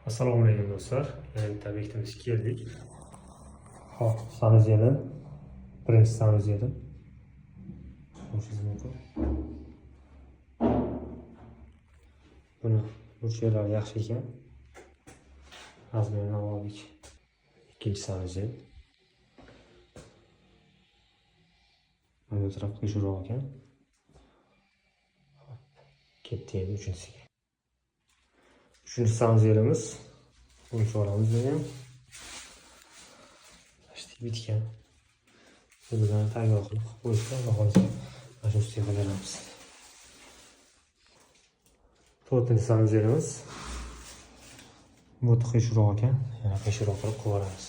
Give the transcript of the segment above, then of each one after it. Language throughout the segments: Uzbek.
Assalomu alaykum do'stlar. Yana bitta obyektimizga keldik. Hop, sanuzeli. Birinchi sanuzeli. Ko'rishingiz mumkin. Buni burchaklari yaxshi ekan. Razmerini oldik. Ikkinchi sanuzel. Mana bu taraf qo'shilroq ekan. Ketdi endi uchinchisiga. Üçüncü sanuzelimiz. Bunu soramiz ham. İşte bitgan. Bundan tayyor qilib qo'yishdan xohlasa mana shu ustiga qo'yamiz. To'rtinchi sanuzelimiz. Bu qiyshroq ekan. Yana qiyshroq qilib qo'yamiz.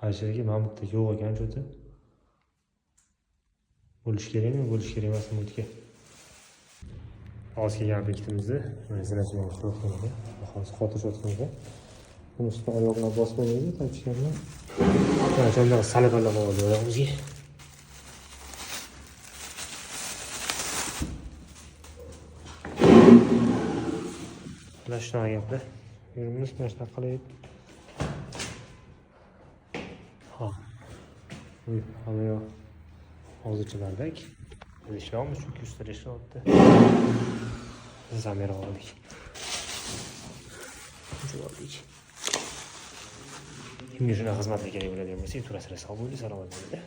Ayşe'ga mana bu yerda yo'q ekan cho'ti. Bo'lish kerakmi, bo'lish kerak emasmi o'tga. Hozir kelgan obyektimizni zinachilarga qo'yib qo'ydik. Hozir xotirjamlikda. Buni ustiga oyoqlar bosmaydi, topishganlar. Mana shunday salaballab oldi oyog'imizga. Mana shunaqa gaplar. Yurimiz mana shunaqa qilib. Ha. Hali yo'q. Hozirchalardek ishlayapmiz chunki ustida ishlayapti. Zamir oldik. Kimga shunaqa xizmatlar kerak bo'ladigan bo'lsa, turasini sog' bo'ling, salomat bo'linglar.